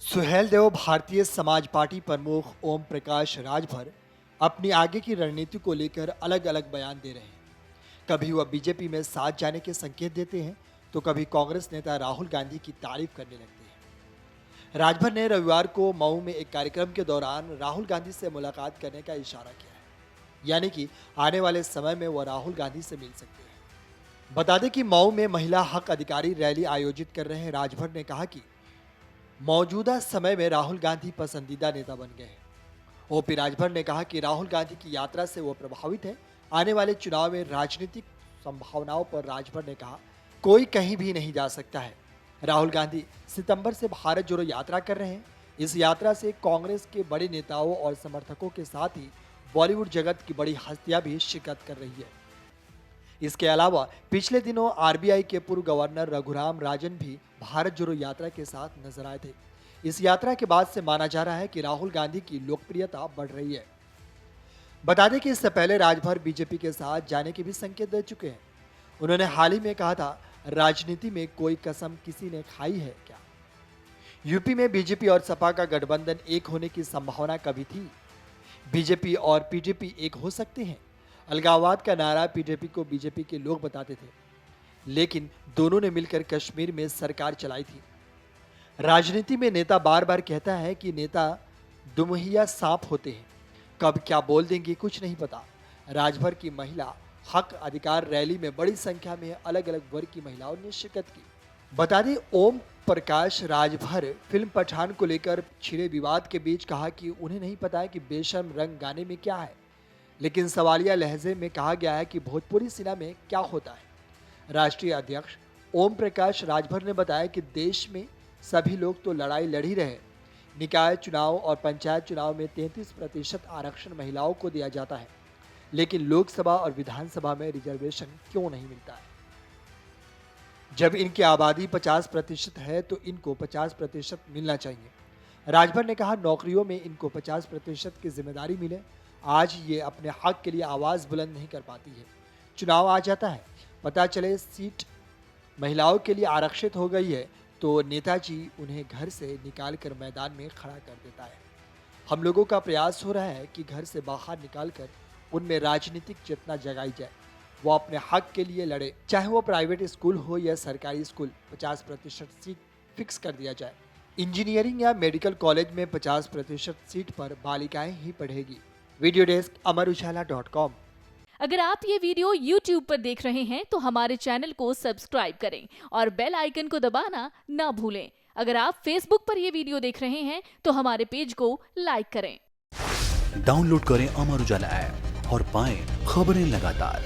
Suheldev Bharatiya Samaj party प्रमुख ओम प्रकाश राजभर अपनी आगे की रणनीति को लेकर अलग अलग बयान दे रहे हैं। कभी वह बीजेपी में साथ जाने के संकेत देते हैं तो कभी कांग्रेस नेता राहुल गांधी की तारीफ करने लगते हैं। राजभर ने रविवार को मऊ में एक कार्यक्रम के दौरान राहुल गांधी से मुलाकात करने का इशारा किया है, यानी कि आने वाले समय में वह राहुल गांधी से मिल सकते हैं। बता दें कि मऊ में महिला हक अधिकारी रैली आयोजित कर रहे राजभर ने कहा कि मौजूदा समय में राहुल गांधी पसंदीदा नेता बन गए हैं। ओपी राजभर ने कहा कि राहुल गांधी की यात्रा से वो प्रभावित है। आने वाले चुनाव में राजनीतिक संभावनाओं पर राजभर ने कहा, कोई कहीं भी नहीं जा सकता है। राहुल गांधी सितंबर से भारत जोड़ो यात्रा कर रहे हैं। इस यात्रा से कांग्रेस के बड़े नेताओं और समर्थकों के साथ ही बॉलीवुड जगत की बड़ी हस्तियां भी शिरकत कर रही है। इसके अलावा पिछले दिनों आरबीआई के पूर्व गवर्नर रघुराम राजन भी भारत जोड़ो यात्रा के साथ नजर आए थे। इस यात्रा के बाद से माना जा रहा है कि राहुल गांधी की लोकप्रियता बढ़ रही है। बता दें कि इससे पहले राजभर बीजेपी के साथ जाने के भी संकेत दे चुके हैं। उन्होंने हाल ही में कहा था, राजनीति में कोई कसम किसी ने खाई है क्या? यूपी में बीजेपी और सपा का गठबंधन एक होने की संभावना कभी थी? बीजेपी और पीडीपी एक हो सकते हैं। अलगाववाद का नारा पीडीपी को बीजेपी के लोग बताते थे, लेकिन दोनों ने मिलकर कश्मीर में सरकार चलाई थी। राजनीति में नेता बार बार कहता है कि नेता दुमहिया सांप होते हैं, कब क्या बोल देंगे कुछ नहीं पता। राजभर की महिला हक अधिकार रैली में बड़ी संख्या में अलग अलग वर्ग की महिलाओं ने शिरकत की। बता दें, ओम प्रकाश राजभर फिल्म पठान को लेकर छिड़े विवाद के बीच कहा कि उन्हें नहीं पता है कि बेशर्म रंग गाने में क्या है, लेकिन सवालिया लहजे में कहा गया है कि भोजपुरी सिनेमा में क्या होता है। राष्ट्रीय अध्यक्ष ओम प्रकाश राजभर ने बताया कि देश में सभी लोग तो लड़ाई लड़ ही रहे। निकाय चुनाव और पंचायत चुनाव में 33% आरक्षण महिलाओं को दिया जाता है, लेकिन लोकसभा और विधानसभा में रिजर्वेशन क्यों नहीं मिलता है? जब इनकी आबादी 50% है तो इनको 50% मिलना चाहिए। राजभर ने कहा, नौकरियों में इनको 50% की जिम्मेदारी मिले। आज ये अपने हक के लिए आवाज बुलंद नहीं कर पाती है। चुनाव आ जाता है, पता चले सीट महिलाओं के लिए आरक्षित हो गई है तो नेताजी उन्हें घर से निकालकर मैदान में खड़ा कर देता है। हम लोगों का प्रयास हो रहा है कि घर से बाहर निकालकर उनमें राजनीतिक चेतना जगाई जाए, वो अपने हक के लिए लड़े, चाहे वो प्राइवेट स्कूल हो या सरकारी स्कूल। 50% सीट फिक्स कर दिया जाए। इंजीनियरिंग या मेडिकल कॉलेज में 50% सीट पर बालिकाएं ही पढ़ेगी। वीडियो डेस्क अमरुजाला.com। अगर आप ये वीडियो YouTube पर देख रहे हैं तो हमारे चैनल को सब्सक्राइब करें और बेल आइकन को दबाना ना भूलें। अगर आप Facebook पर ये वीडियो देख रहे हैं तो हमारे पेज को लाइक करें। डाउनलोड करें अमर उजाला ऐप और पाएं खबरें लगातार।